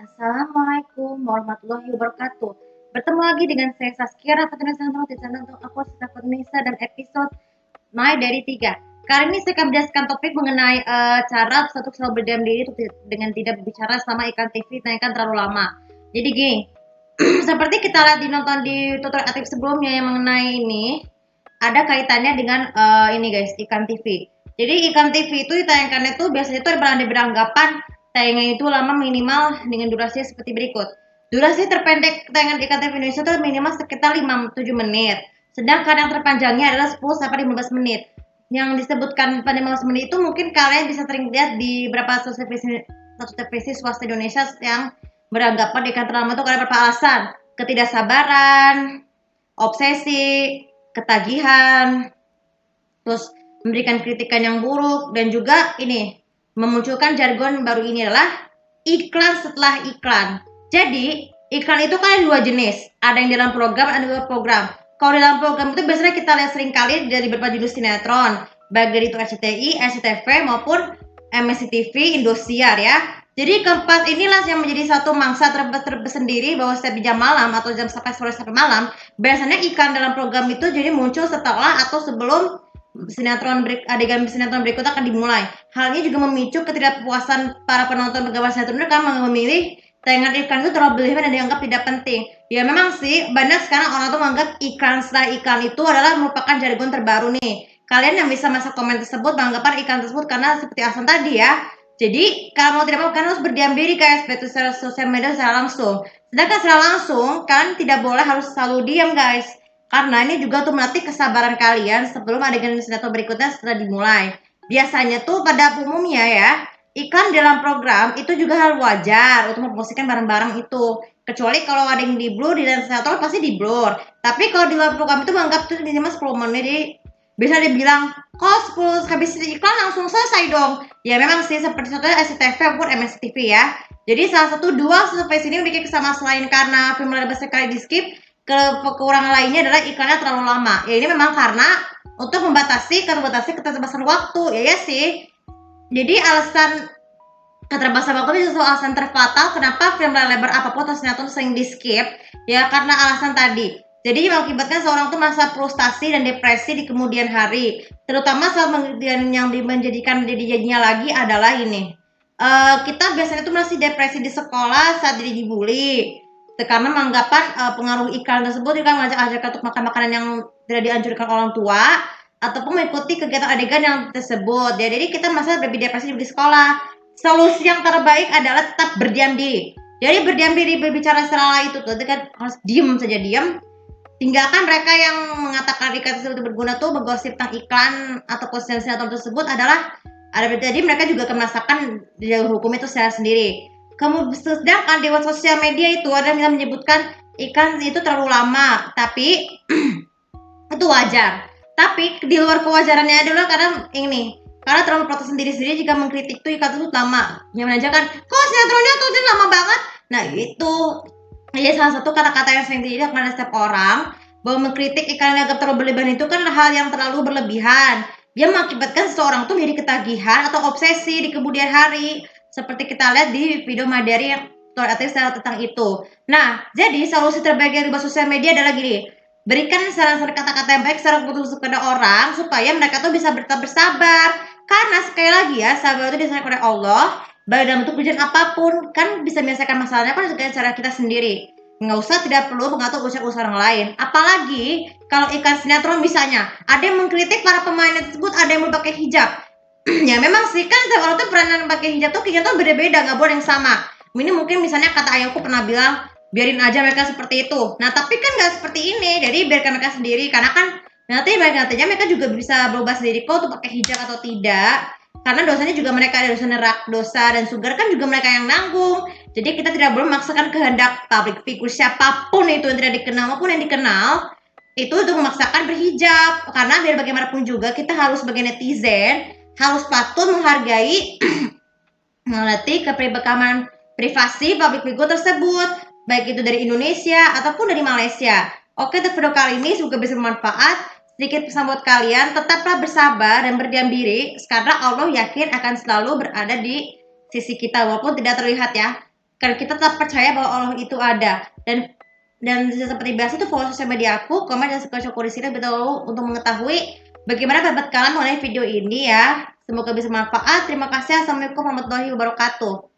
Assalamualaikum warahmatullahi wabarakatuh. Bertemu lagi dengan saya Saskia Rafatina Santo di channel untuk aku Sita Nisa dan episode My dari 3. Kali ini saya akan menjelaskan topik mengenai cara satu selalu berdiam diri dengan tidak berbicara selama iklan TV naikkan terlalu lama. Jadi gini, seperti kita lihat nonton di tutorial aktif sebelumnya yang mengenai ini, ada kaitannya dengan ini guys, iklan TV. Jadi iklan TV itu ditayangkannya tuh biasanya itu ada beranggapan tayangan itu lama minimal dengan durasi seperti berikut. Durasi terpendek tayangan iklan TV Indonesia itu minimal sekitar 5-7 menit. Sedangkan yang terpanjangnya adalah 10-15 menit. Yang disebutkan pada 15 menit itu mungkin kalian bisa sering lihat di beberapa televisi swasta Indonesia yang beranggapan iklan terlama itu karena beberapa alasan. Ketidaksabaran, obsesi, ketagihan, terus memberikan kritikan yang buruk, dan juga ini memunculkan jargon baru ini adalah iklan setelah iklan. Jadi iklan itu kan ada dua jenis, ada yang dalam program, ada yang luar program. Kalau di dalam program itu biasanya kita lihat sering kali dari beberapa judul sinetron, baik dari itu RCTI, SCTV maupun MSCTV, Indosiar ya. Jadi keempat inilah yang menjadi satu mangsa tersendiri bahwa setiap jam malam atau jam sampai sore sampai malam, biasanya iklan dalam program itu jadi muncul setelah atau sebelum adegan sinetron berikutnya akan dimulai. Hal ini juga memicu ketidakpuasan para penonton penggemar sinetron karena memilih tayangan iklan itu terlalu berlebihan dan dianggap tidak penting. Ya memang sih banyak sekarang orang tuh menganggap iklan setelah iklan itu adalah merupakan jargon terbaru nih. Kalian yang bisa masuk komen tersebut beranggapan iklan tersebut karena seperti alasan tadi ya. Jadi kalau mau tidak mau kalian harus berdiam diri guys, baik itu secara sosial media secara langsung. Sedangkan secara langsung kalian tidak boleh harus selalu diam guys. Karena ini juga untuk melatih kesabaran kalian sebelum adegan sinetron berikutnya setelah dimulai. Biasanya tuh pada umumnya ya, iklan dalam program itu juga hal wajar untuk mempromosikan barang-barang itu. Kecuali kalau ada yang di blur di dalam sinetron pasti di blur. Tapi kalau di luar program itu menganggap itu minimal 10 menit. Jadi bisa dibilang, kok 10 habis iklan langsung selesai dong. Ya memang sih seperti contohnya SCTV maupun MSTV ya. Jadi salah satu dua survei ini memiliki kesamaan selain karena film lebar sekali di skip, kekurangan lainnya adalah iklannya terlalu lama. Ya ini memang karena untuk membatasi keterbatasan waktu. Ya sih. Jadi alasan keterbatasan waktu itu alasan terfatal kenapa film lebar apapun atau sinetron sering di skip. Ya karena alasan tadi. Jadi mengakibatkan seorang tuh merasa frustasi dan depresi di kemudian hari. Terutama saat yang menjadikan jadinya lagi adalah ini. Kita biasanya tuh masih depresi di sekolah saat jadi dibully. Karena menganggapan pengaruh iklan tersebut juga mengajak untuk makan makanan yang tidak dianjurkan orang tua ataupun mengikuti kegiatan adegan yang tersebut. Ya, jadi kita masa depresi di sekolah. Solusi yang terbaik adalah tetap berdiam diri. Jadi berdiam diri berbicara secara itu tuh kan harus diam saja diam. Tinggalkan mereka yang mengatakan iklan tersebut berguna tuh menggosip tentang iklan atau sinetron tersebut adalah jadi mereka juga akan merasakan di jalur hukum itu secara sendiri. Sedangkan di sosial media itu ada yang menyebutkan iklan itu terlalu lama, tapi itu wajar. Tapi di luar kewajarannya adalah karena terlalu protes sendiri-sendiri jika mengkritik tuh iklan tersebut lama. Yang menanyakan, kok sinetronnya tuh lama banget? Nah itu jadi salah satu kata-kata yang sering terjadi kepada setiap orang bahwa mengkritik iklan yang terlalu berlebihan itu kan hal yang terlalu berlebihan. Dia mengakibatkan seseorang tuh menjadi ketagihan atau obsesi di kemudian hari. Seperti kita lihat di video Madari yang tutorial tentang itu. Nah, jadi solusi terbaik yang dibuat sosial media adalah gini. Berikan saran-saran kata-kata yang baik secara khusus kepada orang supaya mereka tuh bisa tetap bersabar. Karena sekali lagi ya, sabar itu disediakan oleh Allah. Baik dalam bentuk ujian apapun, kan bisa menyelesaikan masalahnya kan dengan cara kita sendiri. Nggak usah, tidak perlu mengatur usaha orang lain. Apalagi kalau iklan sinetron misalnya, ada yang mengkritik para pemain tersebut, ada yang memakai hijab. Ya memang sih kan setiap orang tuh peranan pakai hijab tuh kayaknya tuh beda-beda, nggak boleh yang sama. Ini mungkin misalnya kata ayahku pernah bilang, biarin aja mereka seperti itu. Nah tapi kan nggak seperti ini, jadi biarkan mereka sendiri. Karena kan nantinya mereka juga bisa berubah sendiri kok untuk pakai hijab atau tidak. Karena dosanya juga mereka ada dosa dan sugar kan juga mereka yang nanggung. Jadi kita tidak boleh memaksakan kehendak public figure siapapun itu yang tidak dikenal maupun yang dikenal itu untuk memaksakan berhijab. Karena biar bagaimanapun juga kita harus sebagai netizen harus patuh menghargai mengerti kepribadian privasi public figure tersebut, baik itu dari Indonesia ataupun dari Malaysia. Oke, untuk video kali ini semoga bisa bermanfaat. Sedikit pesan buat kalian, tetaplah bersabar dan berdiam diri karena Allah yakin akan selalu berada di sisi kita walaupun tidak terlihat ya. Karena kita tetap percaya bahwa Allah itu ada. Dan seperti biasa tuh follow sosial media aku, komen dan subscribe di sini betul untuk mengetahui bagaimana pendapat kalian mengenai video ini ya. Semoga bisa bermanfaat. Terima kasih. Assalamualaikum warahmatullahi wabarakatuh.